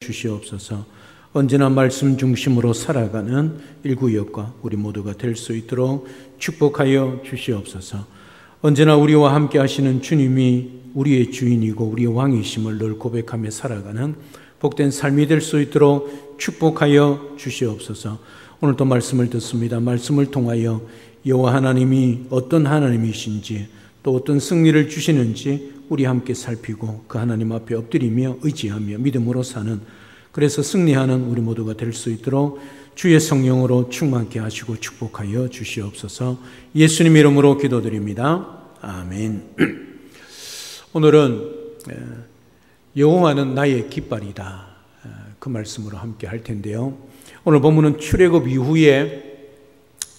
주시옵소서. 언제나 말씀 중심으로 살아가는 일구역과 우리 모두가 될 수 있도록 축복하여 주시옵소서. 언제나 우리와 함께 하시는 주님이 우리의 주인이고 우리의 왕이심을 늘 고백하며 살아가는 복된 삶이 될 수 있도록 축복하여 주시옵소서. 오늘도 말씀을 듣습니다. 말씀을 통하여 여호와 하나님이 어떤 하나님이신지 또 어떤 승리를 주시는지 우리 함께 살피고 그 하나님 앞에 엎드리며 의지하며 믿음으로 사는, 그래서 승리하는 우리 모두가 될 수 있도록 주의 성령으로 충만케 하시고 축복하여 주시옵소서. 예수님 이름으로 기도드립니다. 아멘. 오늘은 여호와는 나의 깃발이다, 그 말씀으로 함께 할 텐데요. 오늘 본문은 출애굽 이후에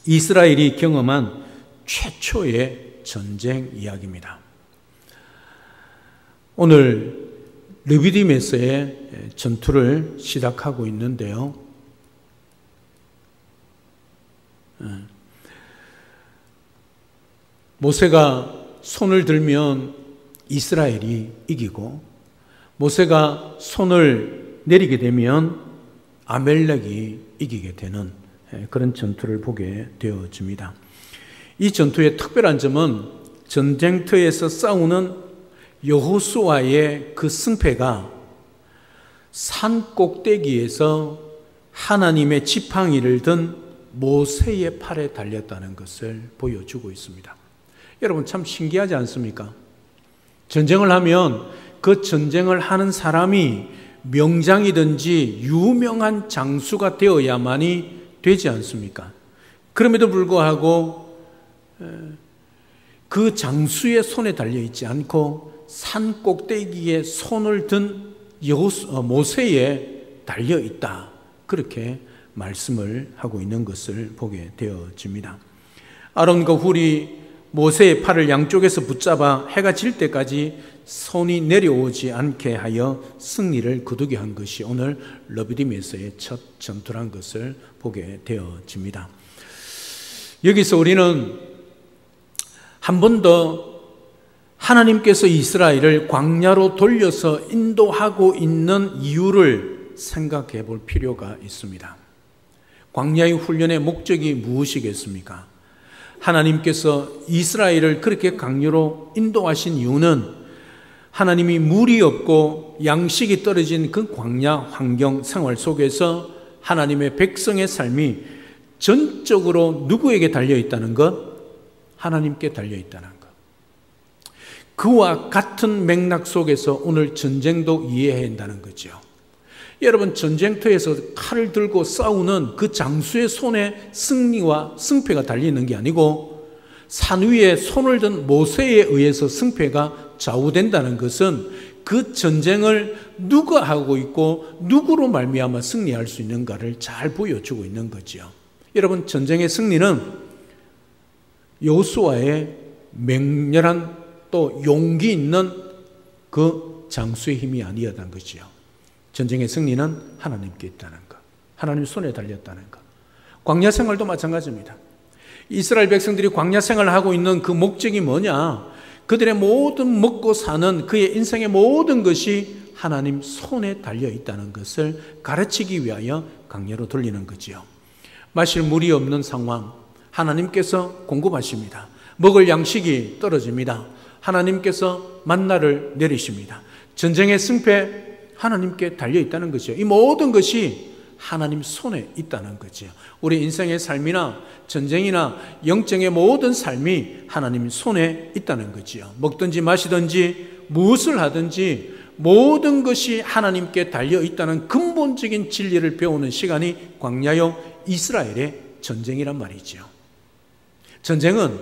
이스라엘이 경험한 최초의 전쟁 이야기입니다. 오늘 르비딤에서의 전투를 시작하고 있는데요. 모세가 손을 들면 이스라엘이 이기고, 모세가 손을 내리게 되면 아멜렉이 이기게 되는 그런 전투를 보게 되어집니다. 이 전투의 특별한 점은 전쟁터에서 싸우는 여호수아의 그 승패가 산 꼭대기에서 하나님의 지팡이를 든 모세의 팔에 달렸다는 것을 보여주고 있습니다. 여러분, 참 신기하지 않습니까? 전쟁을 하면 그 전쟁을 하는 사람이 명장이든지 유명한 장수가 되어야만이 되지 않습니까? 그럼에도 불구하고 그 장수의 손에 달려있지 않고 산 꼭대기에 손을 든 모세에 달려있다, 그렇게 말씀을 하고 있는 것을 보게 되어집니다. 아론과 훌이 모세의 팔을 양쪽에서 붙잡아 해가 질 때까지 손이 내려오지 않게 하여 승리를 거두게 한 것이 오늘 르비딤에서의 첫 전투란 것을 보게 되어집니다. 여기서 우리는 한 번 더 하나님께서 이스라엘을 광야로 돌려서 인도하고 있는 이유를 생각해 볼 필요가 있습니다. 광야의 훈련의 목적이 무엇이겠습니까? 하나님께서 이스라엘을 그렇게 광야로 인도하신 이유는 하나님이 물이 없고 양식이 떨어진 그 광야 환경 생활 속에서 하나님의 백성의 삶이 전적으로 누구에게 달려있다는 것? 하나님께 달려있다는 것. 그와 같은 맥락 속에서 오늘 전쟁도 이해해야 한다는 거죠. 여러분, 전쟁터에서 칼을 들고 싸우는 그 장수의 손에 승리와 승패가 달리는 게 아니고 산 위에 손을 든 모세에 의해서 승패가 좌우된다는 것은 그 전쟁을 누가 하고 있고 누구로 말미암아 승리할 수 있는가를 잘 보여주고 있는 거죠. 여러분, 전쟁의 승리는 여호수아의 맹렬한 또 용기 있는 그 장수의 힘이 아니었다는 것이요. 전쟁의 승리는 하나님께 있다는 것, 하나님 손에 달렸다는 것. 광야 생활도 마찬가지입니다. 이스라엘 백성들이 광야 생활을 하고 있는 그 목적이 뭐냐? 그들의 모든 먹고 사는 그의 인생의 모든 것이 하나님 손에 달려 있다는 것을 가르치기 위하여 광야로 돌리는 거지요. 마실 물이 없는 상황, 하나님께서 공급하십니다. 먹을 양식이 떨어집니다. 하나님께서 만나를 내리십니다. 전쟁의 승패, 하나님께 달려있다는 것이죠. 이 모든 것이 하나님 손에 있다는 거죠. 우리 인생의 삶이나 전쟁이나 영적의 모든 삶이 하나님 손에 있다는 거죠. 먹든지 마시든지 무엇을 하든지 모든 것이 하나님께 달려있다는 근본적인 진리를 배우는 시간이 광야요 이스라엘의 전쟁이란 말이죠. 전쟁은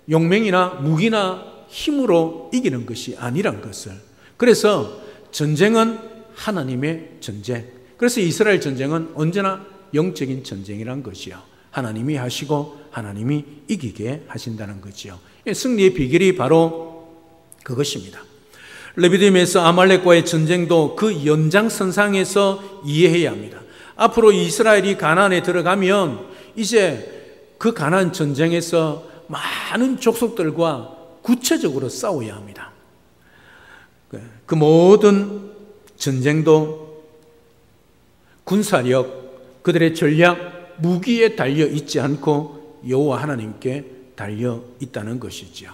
용맹이나 무기나 힘으로 이기는 것이 아니란 것을, 그래서 전쟁은 하나님의 전쟁, 그래서 이스라엘 전쟁은 언제나 영적인 전쟁이란 것이요. 하나님이 하시고 하나님이 이기게 하신다는 거지요. 승리의 비결이 바로 그것입니다. 르비딤에서 아말렉과의 전쟁도 그 연장선상에서 이해해야 합니다. 앞으로 이스라엘이 가나안에 들어가면 이제 그 가나안 전쟁에서 많은 족속들과 구체적으로 싸워야 합니다. 그 모든 전쟁도 군사력, 그들의 전략, 무기에 달려 있지 않고 여호와 하나님께 달려 있다는 것이지요.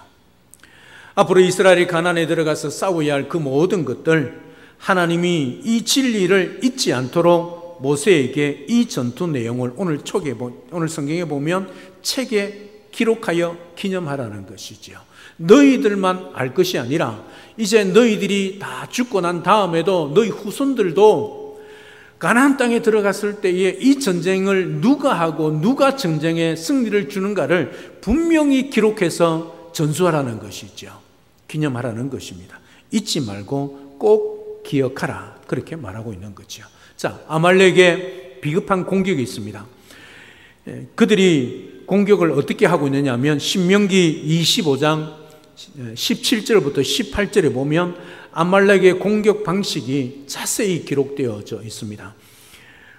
앞으로 이스라엘이 가나안에 들어가서 싸워야 할 그 모든 것들, 하나님이 이 진리를 잊지 않도록 모세에게 이 전투 내용을 오늘 성경에 보면 책에 기록하여 기념하라는 것이지요. 너희들만 알 것이 아니라 이제 너희들이 다 죽고 난 다음에도 너희 후손들도 가나안 땅에 들어갔을 때에 이 전쟁을 누가 하고 누가 전쟁에 승리를 주는가를 분명히 기록해서 전수하라는 것이죠. 기념하라는 것입니다. 잊지 말고 꼭 기억하라, 그렇게 말하고 있는 거죠. 자, 아말렉의 비급한 공격이 있습니다. 그들이 공격을 어떻게 하고 있느냐 하면 신명기 25장 17절부터 18절에 보면 아말렉의 공격 방식이 자세히 기록되어져 있습니다.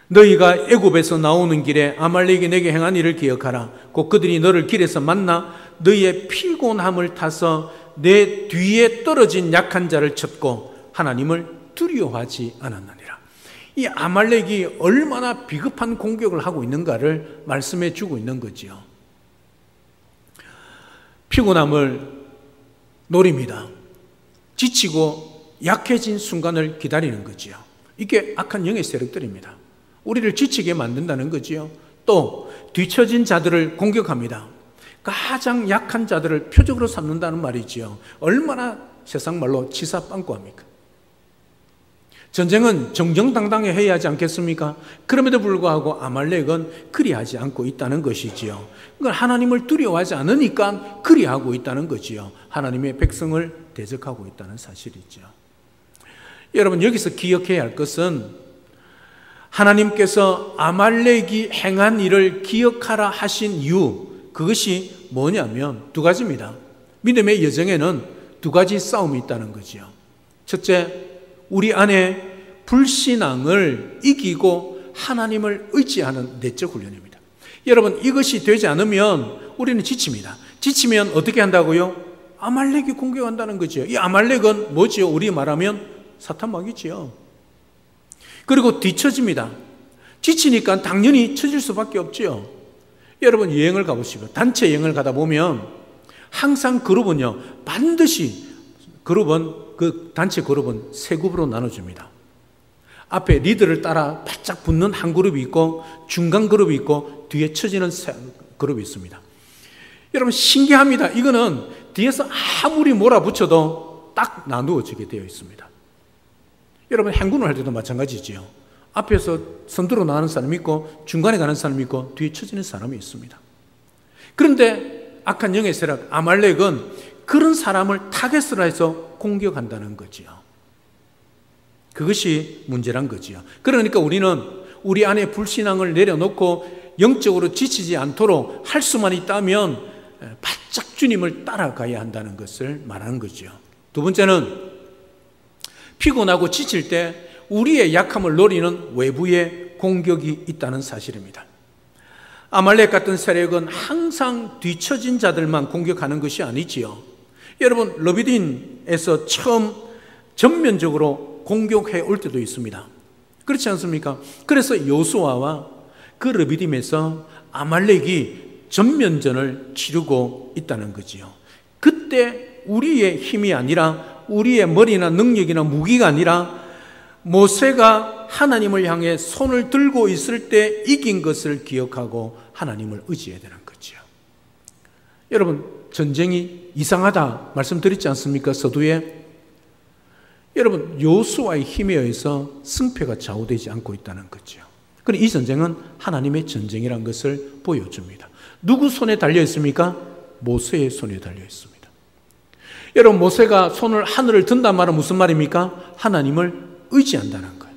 너희가 애굽에서 나오는 길에 아말렉이 내게 행한 일을 기억하라. 곧 그들이 너를 길에서 만나 너희의 피곤함을 타서 내 뒤에 떨어진 약한 자를 쳤고 하나님을 두려워하지 않았느니라. 이 아말렉이 얼마나 비급한 공격을 하고 있는가를 말씀해 주고 있는 거지요. 피곤함을 노립니다. 지치고 약해진 순간을 기다리는 거지요. 이게 악한 영의 세력들입니다. 우리를 지치게 만든다는 거지요. 또 뒤처진 자들을 공격합니다. 가장 약한 자들을 표적으로 삼는다는 말이지요. 얼마나 세상 말로 치사빵꾸합니까? 전쟁은 정정당당히 해야 하지 않겠습니까? 그럼에도 불구하고 아말렉은 그리하지 않고 있다는 것이지요. 그건 하나님을 두려워하지 않으니까 그리하고 있다는 거지요. 하나님의 백성을 대적하고 있다는 사실이죠. 여러분, 여기서 기억해야 할 것은 하나님께서 아말렉이 행한 일을 기억하라 하신 이유, 그것이 뭐냐면 두 가지입니다. 믿음의 여정에는 두 가지 싸움이 있다는 거지요. 첫째, 우리 안에 불신앙을 이기고 하나님을 의지하는 내적 훈련입니다. 여러분, 이것이 되지 않으면 우리는 지칩니다. 지치면 어떻게 한다고요? 아말렉이 공격한다는 거죠. 이 아말렉은 뭐지요? 우리 말하면 사탄마귀지요. 그리고 뒤처집니다. 지치니까 당연히 처질 수밖에 없지요. 여러분, 여행을 가보시고 단체 여행을 가다 보면 항상 그룹은요, 반드시 그 단체 그룹은 세 그룹으로 나눠줍니다. 앞에 리더를 따라 바짝 붙는 한 그룹이 있고 중간 그룹이 있고 뒤에 처지는 그룹이 있습니다. 여러분, 신기합니다. 이거는 뒤에서 아무리 몰아붙여도 딱 나누어지게 되어 있습니다. 여러분, 행군을 할 때도 마찬가지지요. 앞에서 선두로 나가는 사람이 있고 중간에 가는 사람이 있고 뒤에 처지는 사람이 있습니다. 그런데 악한 영의 세력 아말렉은 그런 사람을 타겟으로 해서 공격한다는 거지요. 그것이 문제란 거지요. 그러니까 우리는 우리 안에 불신앙을 내려놓고 영적으로 지치지 않도록 할 수만 있다면 바짝 주님을 따라가야 한다는 것을 말하는 거죠. 두 번째는 피곤하고 지칠 때 우리의 약함을 노리는 외부의 공격이 있다는 사실입니다. 아말렉 같은 세력은 항상 뒤처진 자들만 공격하는 것이 아니지요. 여러분, 르비딤에서 처음 전면적으로 공격해 올 때도 있습니다. 그렇지 않습니까? 그래서 여호수아와 그 르비딤에서 아말렉이 전면전을 치르고 있다는 거지요. 그때 우리의 힘이 아니라 우리의 머리나 능력이나 무기가 아니라 모세가 하나님을 향해 손을 들고 있을 때 이긴 것을 기억하고 하나님을 의지해야 되는 거지요. 여러분, 전쟁이 이상하다 말씀드렸지 않습니까? 서두에. 여러분, 여호수아의 힘에 의해서 승패가 좌우되지 않고 있다는 거죠. 그런데 이 전쟁은 하나님의 전쟁이라는 것을 보여줍니다. 누구 손에 달려 있습니까? 모세의 손에 달려 있습니다. 여러분, 모세가 손을 하늘을 든단 말은 무슨 말입니까? 하나님을 의지한다는 거예요.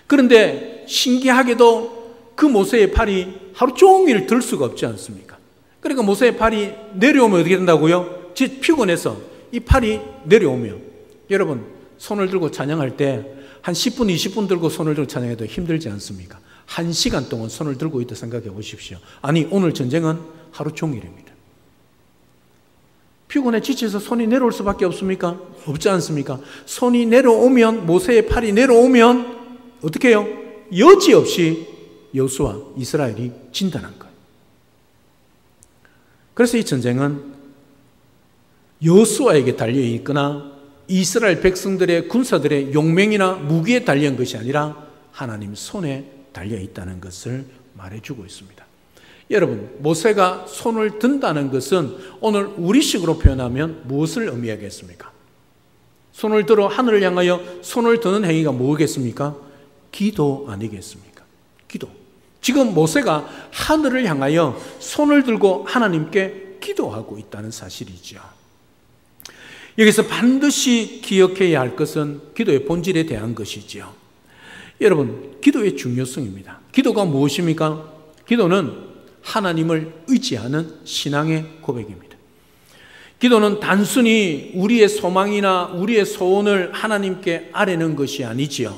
그런데 신기하게도 그 모세의 팔이 하루 종일 들 수가 없지 않습니까? 그러니까 모세의 팔이 내려오면 어떻게 된다고요? 피곤해서 이 팔이 내려오면, 여러분, 손을 들고 찬양할 때 한 10분, 20분 들고 손을 들고 찬양해도 힘들지 않습니까? 1시간 동안 손을 들고 있다 생각해 보십시오. 아니, 오늘 전쟁은 하루 종일입니다. 피곤해 지쳐서 손이 내려올 수밖에 없습니까? 없지 않습니까? 손이 내려오면, 모세의 팔이 내려오면 어떻게 해요? 여지없이 여호수아 이스라엘이 진다는 거예요. 그래서 이 전쟁은 여호수아에게 달려있거나 이스라엘 백성들의 군사들의 용맹이나 무기에 달려있는 것이 아니라 하나님 손에 달려있다는 것을 말해주고 있습니다. 여러분, 모세가 손을 든다는 것은 오늘 우리식으로 표현하면 무엇을 의미하겠습니까? 손을 들어 하늘을 향하여 손을 드는 행위가 뭐겠습니까? 기도 아니겠습니까? 기도. 지금 모세가 하늘을 향하여 손을 들고 하나님께 기도하고 있다는 사실이죠. 여기서 반드시 기억해야 할 것은 기도의 본질에 대한 것이지요. 여러분, 기도의 중요성입니다. 기도가 무엇입니까? 기도는 하나님을 의지하는 신앙의 고백입니다. 기도는 단순히 우리의 소망이나 우리의 소원을 하나님께 아뢰는 것이 아니지요.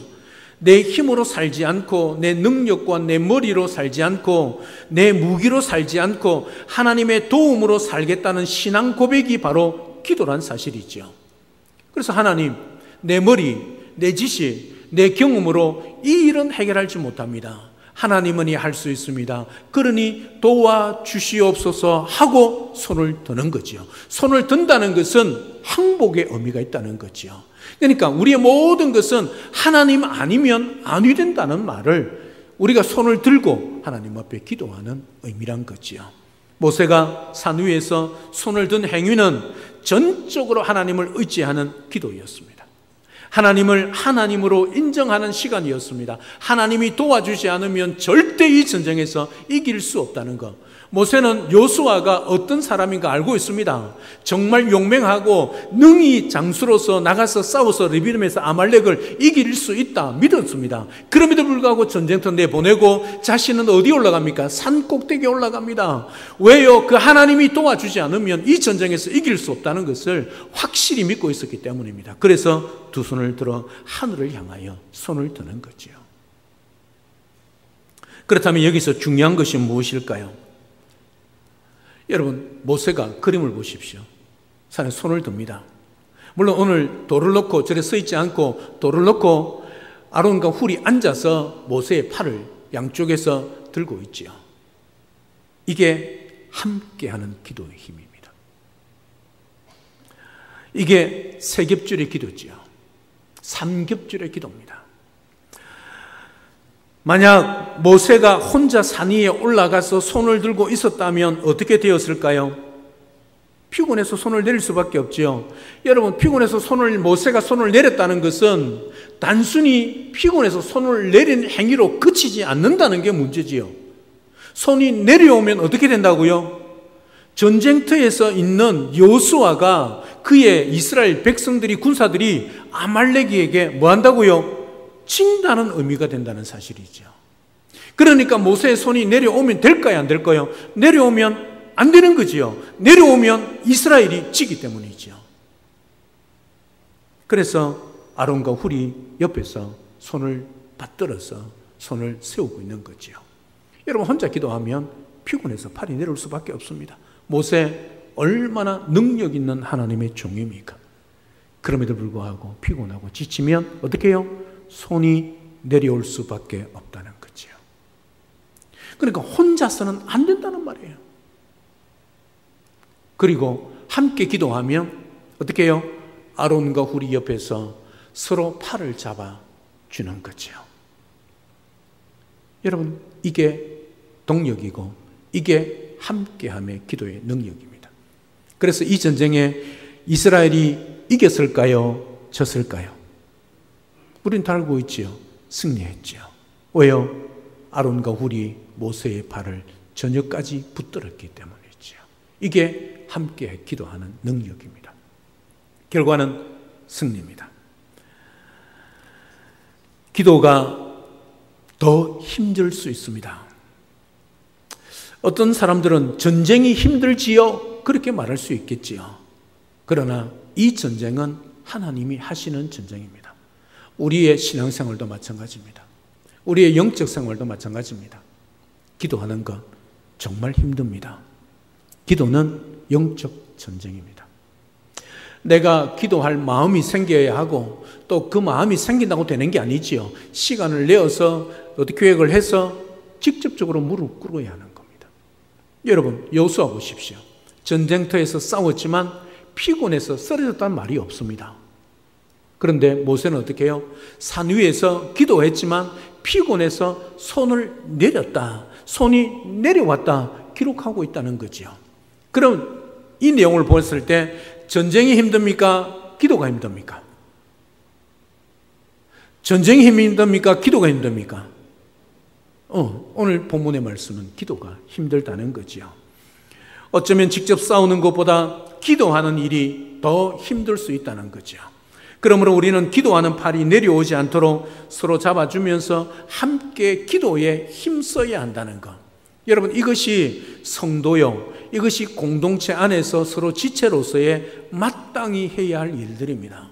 내 힘으로 살지 않고 내 능력과 내 머리로 살지 않고 내 무기로 살지 않고 하나님의 도움으로 살겠다는 신앙 고백이 바로 기도란 사실이죠. 그래서 하나님, 내 머리, 내 지식, 내 경험으로 이 일은 해결하지 못합니다. 하나님은이 할 수 있습니다. 그러니 도와주시옵소서 하고 손을 드는 거죠. 손을 든다는 것은 항복의 의미가 있다는 거죠. 그러니까 우리의 모든 것은 하나님 아니면 아니 된다는 말을 우리가 손을 들고 하나님 앞에 기도하는 의미란 거지요. 모세가 산 위에서 손을 든 행위는 전적으로 하나님을 의지하는 기도였습니다. 하나님을 하나님으로 인정하는 시간이었습니다. 하나님이 도와주지 않으면 절대 이 전쟁에서 이길 수 없다는 것. 모세는 여호수아가 어떤 사람인가 알고 있습니다. 정말 용맹하고 능히 장수로서 나가서 싸워서 르비딤에서 아말렉을 이길 수 있다 믿었습니다. 그럼에도 불구하고 전쟁터 내보내고 자신은 어디 올라갑니까? 산 꼭대기에 올라갑니다. 왜요? 그 하나님이 도와주지 않으면 이 전쟁에서 이길 수 없다는 것을 확실히 믿고 있었기 때문입니다. 그래서 두 손을 들어 하늘을 향하여 손을 드는 거죠. 그렇다면 여기서 중요한 것이 무엇일까요? 여러분, 모세가 그림을 보십시오. 산에 손을 듭니다. 물론 오늘 돌을 놓고 절에 서 있지 않고 돌을 놓고 아론과 훌이 앉아서 모세의 팔을 양쪽에서 들고 있지요. 이게 함께하는 기도의 힘입니다. 이게 세 겹줄의 기도지요. 3겹줄의 기도입니다. 만약 모세가 혼자 산 위에 올라가서 손을 들고 있었다면 어떻게 되었을까요? 피곤해서 손을 내릴 수밖에 없지요. 여러분, 피곤해서 모세가 손을 내렸다는 것은 단순히 피곤해서 손을 내린 행위로 그치지 않는다는 게 문제지요. 손이 내려오면 어떻게 된다고요? 전쟁터에서 있는 여호수아가 그의 이스라엘 백성들이 군사들이 아말렉에게 뭐 한다고요? 진다는 의미가 된다는 사실이죠. 그러니까 모세의 손이 내려오면 될까요? 안 될까요? 내려오면 안 되는 거지요. 내려오면 이스라엘이 지기 때문이죠. 그래서 아론과 훌이 옆에서 손을 받들어서 손을 세우고 있는 거지요. 여러분, 혼자 기도하면 피곤해서 팔이 내려올 수밖에 없습니다. 모세 얼마나 능력 있는 하나님의 종입니까? 그럼에도 불구하고 피곤하고 지치면 어떻게 해요? 손이 내려올 수밖에 없다는 거죠. 그러니까 혼자서는 안 된다는 말이에요. 그리고 함께 기도하면 어떻게 해요? 아론과 훌이 옆에서 서로 팔을 잡아주는 거죠. 여러분, 이게 동력이고 이게 함께함의 기도의 능력입니다. 그래서 이 전쟁에 이스라엘이 이겼을까요? 졌을까요? 우린 다 알고 있지요. 승리했지요. 왜요? 아론과 훌이 모세의 발을 저녁까지 붙들었기 때문이지요. 이게 함께 기도하는 능력입니다. 결과는 승리입니다. 기도가 더 힘들 수 있습니다. 어떤 사람들은 전쟁이 힘들지요? 그렇게 말할 수 있겠지요. 그러나 이 전쟁은 하나님이 하시는 전쟁입니다. 우리의 신앙생활도 마찬가지입니다. 우리의 영적 생활도 마찬가지입니다. 기도하는 것 정말 힘듭니다. 기도는 영적 전쟁입니다. 내가 기도할 마음이 생겨야 하고 또 그 마음이 생긴다고 되는 게 아니지요. 시간을 내어서 어떻게 계획을 해서 직접적으로 무릎 꿇어야 하는 겁니다. 여러분, 여호수아 보십시오. 전쟁터에서 싸웠지만 피곤해서 쓰러졌다는 말이 없습니다. 그런데 모세는 어떻게 해요? 산 위에서 기도했지만 피곤해서 손을 내렸다, 손이 내려왔다 기록하고 있다는 거죠. 그럼 이 내용을 보았을 때 전쟁이 힘듭니까? 기도가 힘듭니까? 전쟁이 힘듭니까? 기도가 힘듭니까? 오늘 본문의 말씀은 기도가 힘들다는 거죠. 어쩌면 직접 싸우는 것보다 기도하는 일이 더 힘들 수 있다는 거죠. 그러므로 우리는 기도하는 팔이 내려오지 않도록 서로 잡아주면서 함께 기도에 힘써야 한다는 것. 여러분, 이것이 성도요, 이것이 공동체 안에서 서로 지체로서의 마땅히 해야 할 일들입니다.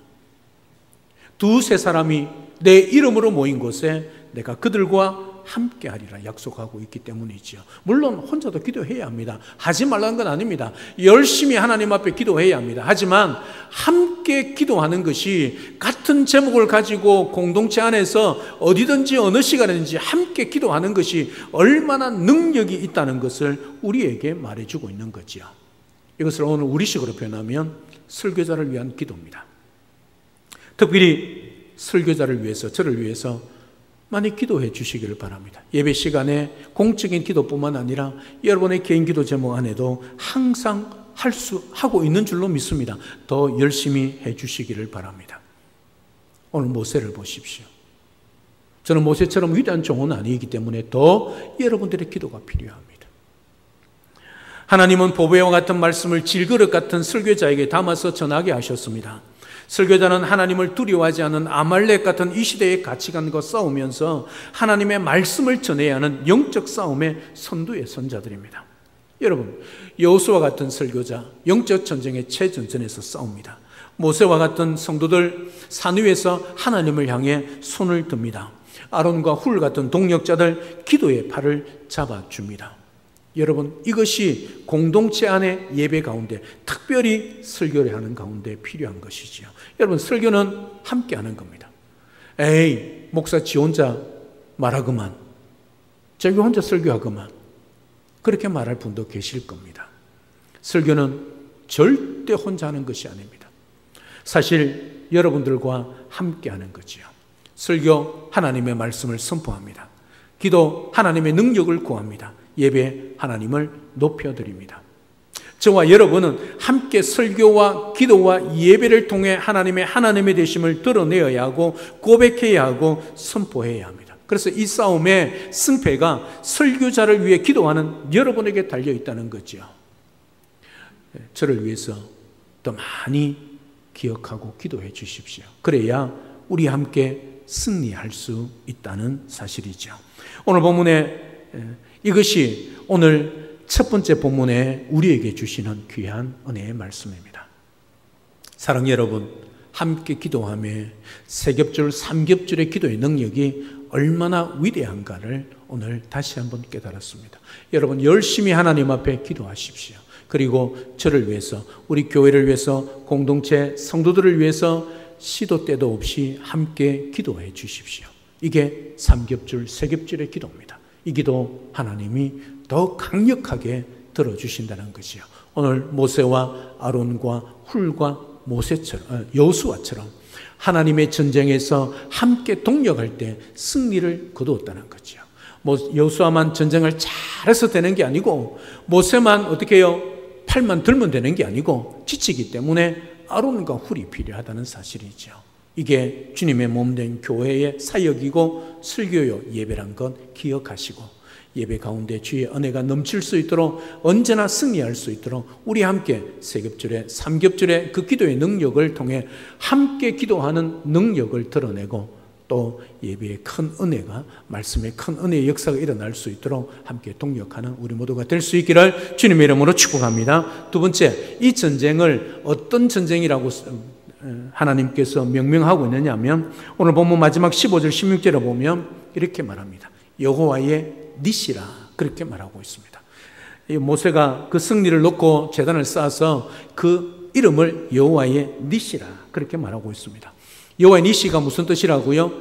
두세 사람이 내 이름으로 모인 곳에 내가 그들과 함께 하리라 약속하고 있기 때문이죠. 물론 혼자도 기도해야 합니다. 하지 말라는 건 아닙니다. 열심히 하나님 앞에 기도해야 합니다. 하지만 함께 기도하는 것이, 같은 제목을 가지고 공동체 안에서 어디든지 어느 시간이든지 함께 기도하는 것이 얼마나 능력이 있다는 것을 우리에게 말해주고 있는 거죠. 이것을 오늘 우리식으로 표현하면 설교자를 위한 기도입니다. 특별히 설교자를 위해서, 저를 위해서 많이 기도해 주시기를 바랍니다. 예배 시간에 공적인 기도뿐만 아니라 여러분의 개인 기도 제목 안에도 항상 하고 있는 줄로 믿습니다. 더 열심히 해 주시기를 바랍니다. 오늘 모세를 보십시오. 저는 모세처럼 위대한 종은 아니기 때문에 더 여러분들의 기도가 필요합니다. 하나님은 보배와 같은 말씀을 질그릇 같은 설교자에게 담아서 전하게 하셨습니다. 설교자는 하나님을 두려워하지 않는 아말렉 같은 이 시대의 가치관과 싸우면서 하나님의 말씀을 전해야 하는 영적 싸움의 선두의 선자들입니다. 여러분, 여호수아 같은 설교자, 영적 전쟁의 최전선에서 싸웁니다. 모세와 같은 성도들 산 위에서 하나님을 향해 손을 듭니다. 아론과 훌 같은 동력자들 기도의 팔을 잡아줍니다. 여러분, 이것이 공동체 안에 예배 가운데, 특별히 설교를 하는 가운데 필요한 것이지요. 여러분, 설교는 함께 하는 겁니다. 에이, 목사 지 혼자 말하구만, 저기 혼자 설교하구만, 그렇게 말할 분도 계실 겁니다. 설교는 절대 혼자 하는 것이 아닙니다. 사실 여러분들과 함께 하는 거지요. 설교, 하나님의 말씀을 선포합니다. 기도, 하나님의 능력을 구합니다. 예배, 하나님을 높여드립니다. 저와 여러분은 함께 설교와 기도와 예배를 통해 하나님의 되심을 드러내어야 하고 고백해야 하고 선포해야 합니다. 그래서 이 싸움의 승패가 설교자를 위해 기도하는 여러분에게 달려있다는 거죠. 저를 위해서 더 많이 기억하고 기도해 주십시오. 그래야 우리 함께 승리할 수 있다는 사실이죠. 오늘 본문에 이것이 오늘 첫 번째 본문에 우리에게 주시는 귀한 은혜의 말씀입니다. 사랑 여러분, 함께 기도하며 세 겹줄, 3겹줄의 기도의 능력이 얼마나 위대한가를 오늘 다시 한번 깨달았습니다. 여러분, 열심히 하나님 앞에 기도하십시오. 그리고 저를 위해서, 우리 교회를 위해서, 공동체 성도들을 위해서 시도 때도 없이 함께 기도해 주십시오. 이게 3겹줄, 3겹줄의 기도입니다. 이 기도 하나님이 더 강력하게 들어주신다는 것이요. 오늘 모세와 아론과 훌과 여호수아처럼 하나님의 전쟁에서 함께 동력할 때 승리를 거두었다는 거죠. 여호수아만 전쟁을 잘해서 되는 게 아니고, 모세만 어떻게 해요? 팔만 들면 되는 게 아니고 지치기 때문에 아론과 훌이 필요하다는 사실이죠. 이게 주님의 몸된 교회의 사역이고 설교요 예배란 것 기억하시고, 예배 가운데 주의 은혜가 넘칠 수 있도록, 언제나 승리할 수 있도록 우리 함께 세 겹줄의 3겹줄의 그 기도의 능력을 통해 함께 기도하는 능력을 드러내고, 또 예배의 큰 은혜가, 말씀의 큰 은혜의 역사가 일어날 수 있도록 함께 동력하는 우리 모두가 될 수 있기를 주님의 이름으로 축복합니다. 두 번째, 이 전쟁을 어떤 전쟁이라고 하나님께서 명명하고 있느냐 하면, 오늘 본문 마지막 15절 16절에 보면 이렇게 말합니다. 여호와의 니시라, 그렇게 말하고 있습니다. 모세가 그 승리를 놓고 제단을 쌓아서 그 이름을 여호와의 니시라 그렇게 말하고 있습니다. 여호와의 니시가 무슨 뜻이라고요?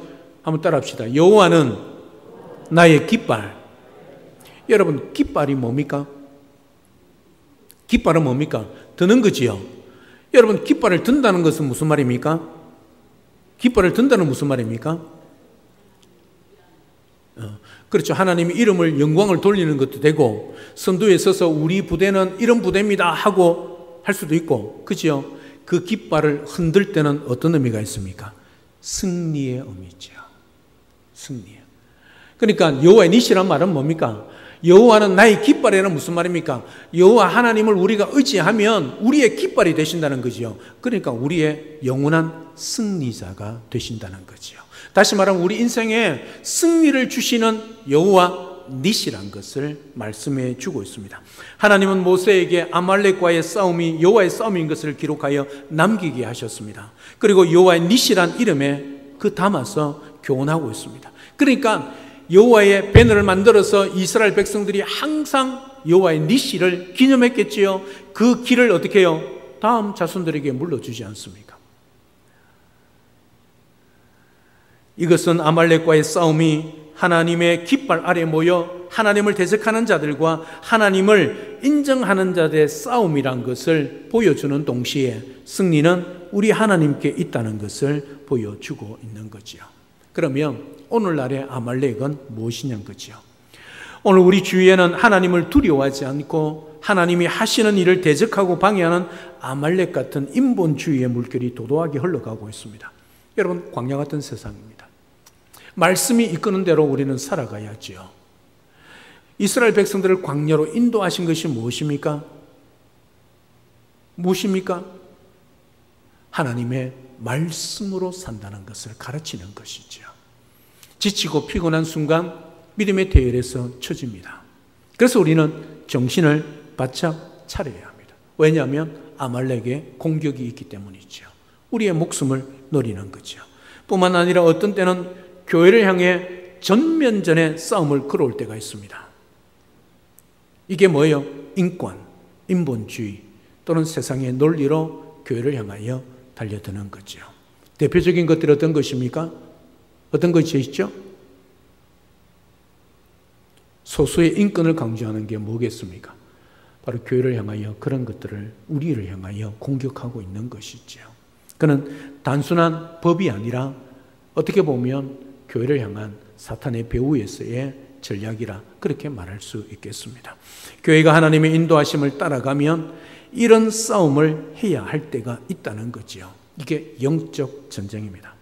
한번 따라합시다. 여호와는 나의 깃발. 여러분, 깃발이 뭡니까? 깃발은 뭡니까? 드는 거지요. 여러분, 깃발을 든다는 것은 무슨 말입니까? 깃발을 든다는 무슨 말입니까? 그렇죠. 하나님이 이름을 영광을 돌리는 것도 되고, 선두에 서서 우리 부대는 이런 부대입니다 하고 할 수도 있고, 그죠? 그 깃발을 흔들 때는 어떤 의미가 있습니까? 승리의 의미죠. 승리요. 그러니까 여호와의 니시란 말은 뭡니까? 여호와는 나의 깃발이란 무슨 말입니까? 여호와 하나님을 우리가 의지하면 우리의 깃발이 되신다는 거죠. 그러니까 우리의 영원한 승리자가 되신다는 거죠. 다시 말하면 우리 인생에 승리를 주시는 여호와 니시란 것을 말씀해 주고 있습니다. 하나님은 모세에게 아말렉과의 싸움이 여호와의 싸움인 것을 기록하여 남기게 하셨습니다. 그리고 여호와의 니시란 이름에 그 담아서 교훈하고 있습니다. 그러니까 여호와의 배너를 만들어서 이스라엘 백성들이 항상 여호와의 니시를 기념했겠지요. 그 길을 어떻게 해요? 다음 자손들에게 물려주지 않습니까? 이것은 아말렉과의 싸움이 하나님의 깃발 아래 모여 하나님을 대적하는 자들과 하나님을 인정하는 자들의 싸움이란 것을 보여주는 동시에 승리는 우리 하나님께 있다는 것을 보여주고 있는 거지요. 그러면 오늘날의 아말렉은 무엇이냐는 거죠. 오늘 우리 주위에는 하나님을 두려워하지 않고 하나님이 하시는 일을 대적하고 방해하는 아말렉 같은 인본주의의 물결이 도도하게 흘러가고 있습니다. 여러분, 광야 같은 세상입니다. 말씀이 이끄는 대로 우리는 살아가야지요. 이스라엘 백성들을 광야로 인도하신 것이 무엇입니까? 무엇입니까? 하나님의 말씀으로 산다는 것을 가르치는 것이죠. 지치고 피곤한 순간 믿음의 대열에서 처집니다. 그래서 우리는 정신을 바짝 차려야 합니다. 왜냐하면 아말렉의 공격이 있기 때문이죠. 우리의 목숨을 노리는 거죠. 뿐만 아니라 어떤 때는 교회를 향해 전면전의 싸움을 걸어올 때가 있습니다. 이게 뭐예요? 인권, 인본주의 또는 세상의 논리로 교회를 향하여 달려드는 거죠. 대표적인 것들이 어떤 것입니까? 어떤 것이 있죠? 소수의 인권을 강조하는 게 뭐겠습니까? 바로 교회를 향하여 그런 것들을 우리를 향하여 공격하고 있는 것이죠. 그는 단순한 법이 아니라 어떻게 보면 교회를 향한 사탄의 배후에서의 전략이라 그렇게 말할 수 있겠습니다. 교회가 하나님의 인도하심을 따라가면 이런 싸움을 해야 할 때가 있다는 거죠. 이게 영적 전쟁입니다.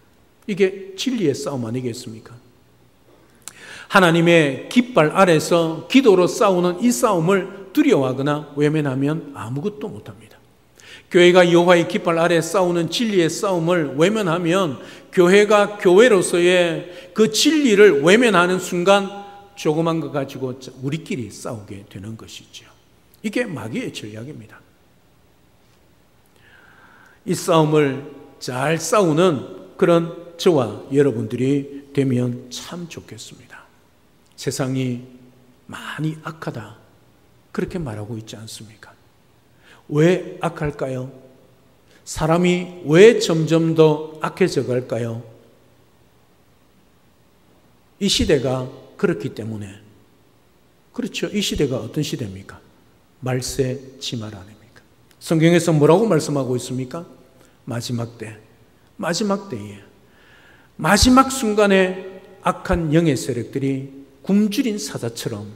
이게 진리의 싸움 아니겠습니까? 하나님의 깃발 아래서 기도로 싸우는 이 싸움을 두려워하거나 외면하면 아무것도 못합니다. 교회가 여호와의 깃발 아래 싸우는 진리의 싸움을 외면하면 교회가 교회로서의 그 진리를 외면하는 순간 조그만 거 가지고 우리끼리 싸우게 되는 것이죠. 이게 마귀의 전략입니다. 이 싸움을 잘 싸우는 그런 저와 여러분들이 되면 참 좋겠습니다. 세상이 많이 악하다 그렇게 말하고 있지 않습니까? 왜 악할까요? 사람이 왜 점점 더 악해져 갈까요? 이 시대가 그렇기 때문에. 그렇죠. 이 시대가 어떤 시대입니까? 말세 지말 아닙니까? 성경에서 뭐라고 말씀하고 있습니까? 마지막 때, 마지막 때에 마지막 순간에 악한 영의 세력들이 굶주린 사자처럼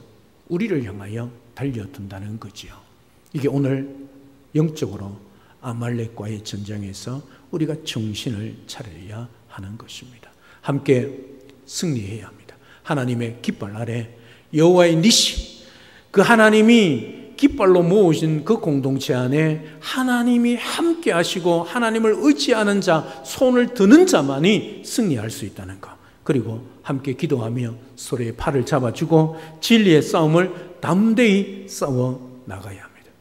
우리를 향하여 달려든다는 거지요. 이게 오늘 영적으로 아말렉과의 전쟁에서 우리가 정신을 차려야 하는 것입니다. 함께 승리해야 합니다. 하나님의 깃발 아래 여호와의 니시, 그 하나님이 깃발로 모으신 그 공동체 안에 하나님이 함께 하시고 하나님을 의지하는 자, 손을 드는 자만이 승리할 수 있다는 것. 그리고 함께 기도하며 서로의 팔을 잡아주고 진리의 싸움을 담대히 싸워 나가야 합니다.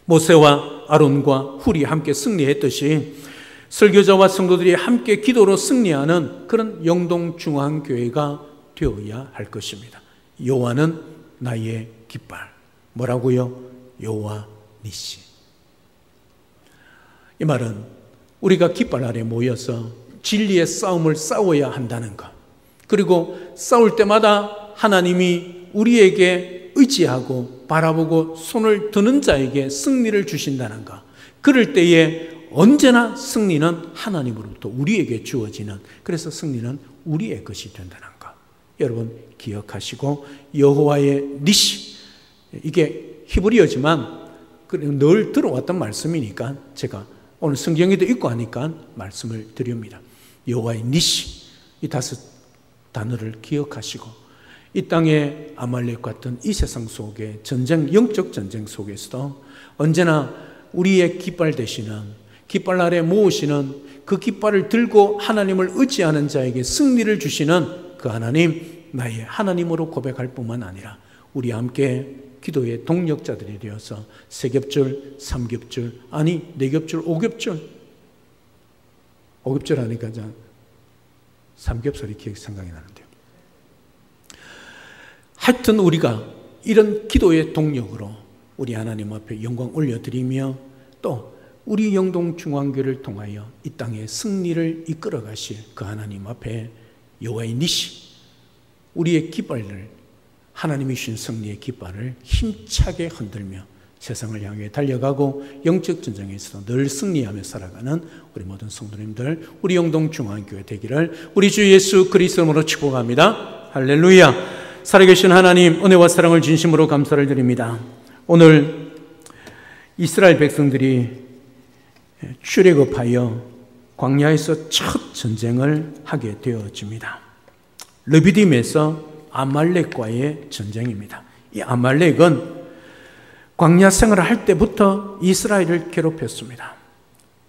모세와 아론과 훌이 함께 승리했듯이 설교자와 성도들이 함께 기도로 승리하는 그런 영동중앙교회가 되어야 할 것입니다. 여호와는 나의 깃발. 뭐라고요? 여호와 니시. 이 말은 우리가 깃발 아래 모여서 진리의 싸움을 싸워야 한다는 것, 그리고 싸울 때마다 하나님이 우리에게 의지하고 바라보고 손을 드는 자에게 승리를 주신다는 것. 그럴 때에 언제나 승리는 하나님으로부터 우리에게 주어지는, 그래서 승리는 우리의 것이 된다는 것. 여러분 기억하시고, 여호와의 니시, 이게 히브리어지만 늘 들어왔던 말씀이니까 제가 오늘 성경에도 있고 하니까 말씀을 드립니다. 여호와의 니시, 이 5 단어를 기억하시고, 이 땅에 아말렉 같은 이 세상 속에 전쟁, 영적 전쟁 속에서도 언제나 우리의 깃발 되시는, 깃발 아래 모으시는, 그 깃발을 들고 하나님을 의지하는 자에게 승리를 주시는 그 하나님, 나의 하나님으로 고백할 뿐만 아니라 우리 함께 기도의 동력자들이 되어서 3겹줄, 3겹줄, 아니 4겹줄, 5겹줄, 5겹줄 하니까 3겹살이 기억이 생각이 나는데요. 하여튼 우리가 이런 기도의 동력으로 우리 하나님 앞에 영광 올려드리며, 또 우리 영동중앙교회를 통하여 이 땅에 승리를 이끌어 가실 그 하나님 앞에 여호와의 니시, 우리의 깃발을, 하나님이 주신 승리의 깃발을 힘차게 흔들며 세상을 향해 달려가고 영적 전쟁에서 늘 승리하며 살아가는 우리 모든 성도님들, 우리 영동중앙교회 되기를 우리 주 예수 그리스도로 축복합니다. 할렐루야. 살아계신 하나님, 은혜와 사랑을 진심으로 감사를 드립니다. 오늘 이스라엘 백성들이 출애굽하여 광야에서 첫 전쟁을 하게 되어집니다. 르비딤에서 아말렉과의 전쟁입니다. 이 아말렉은 광야 생활을 할 때부터 이스라엘을 괴롭혔습니다.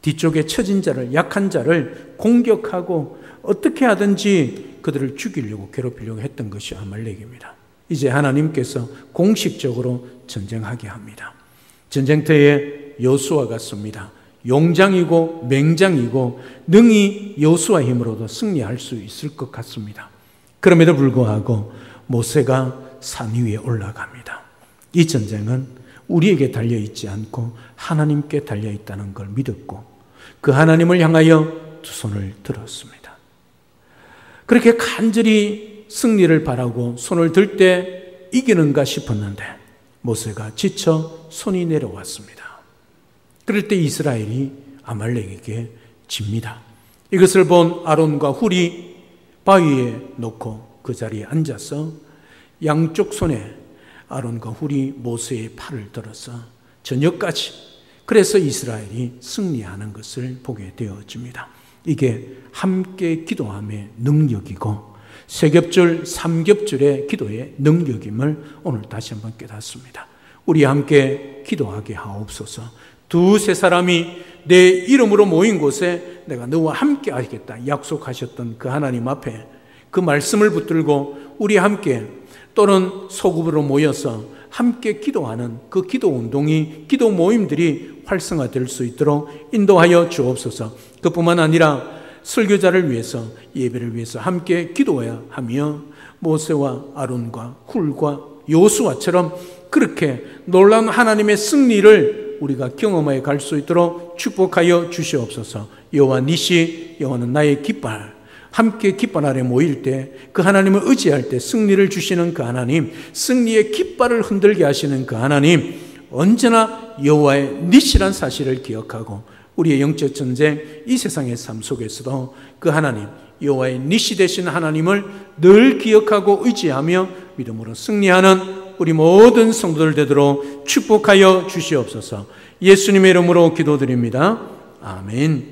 뒤쪽에 처진 자를, 약한 자를 공격하고 어떻게 하든지 그들을 죽이려고, 괴롭히려고 했던 것이 아말렉입니다. 이제 하나님께서 공식적으로 전쟁하게 합니다. 전쟁터에 여호수아가 섭니다. 용장이고 맹장이고 능히 여호수아의 힘으로도 승리할 수 있을 것 같습니다. 그럼에도 불구하고 모세가 산 위에 올라갑니다. 이 전쟁은 우리에게 달려있지 않고 하나님께 달려있다는 걸 믿었고, 그 하나님을 향하여 2 손을 들었습니다. 그렇게 간절히 승리를 바라고 손을 들 때 이기는가 싶었는데 모세가 지쳐 손이 내려왔습니다. 그럴 때 이스라엘이 아말렉에게 집니다. 이것을 본 아론과 훌이 바위에 놓고 그 자리에 앉아서 양쪽 손에 아론과 훌이 모세의 팔을 들어서 저녁까지, 그래서 이스라엘이 승리하는 것을 보게 되어집니다. 이게 함께 기도함의 능력이고 3겹줄, 3겹줄의 기도의 능력임을 오늘 다시 한번 깨닫습니다. 우리 함께 기도하게 하옵소서. 2-3 사람이 내 이름으로 모인 곳에 내가 너와 함께 하겠다 약속하셨던 그 하나님 앞에 그 말씀을 붙들고 우리 함께, 또는 소급으로 모여서 함께 기도하는 그 기도 운동이, 기도 모임들이 활성화될 수 있도록 인도하여 주옵소서. 그뿐만 아니라 설교자를 위해서, 예배를 위해서 함께 기도해야 하며 모세와 아론과 훌과 여호수아처럼 그렇게 놀라운 하나님의 승리를 우리가 경험하여 갈 수 있도록 축복하여 주시옵소서. 여호와 니시, 여호와는 나의 깃발, 함께 깃발 아래 모일 때, 그 하나님을 의지할 때 승리를 주시는 그 하나님, 승리의 깃발을 흔들게 하시는 그 하나님, 언제나 여호와의 니시란 사실을 기억하고 우리의 영적 전쟁, 이 세상의 삶 속에서도 그 하나님, 여호와의 니시 되신 하나님을 늘 기억하고 의지하며 믿음으로 승리하는 우리 모든 성도들 되도록 축복하여 주시옵소서. 예수님의 이름으로 기도드립니다. 아멘.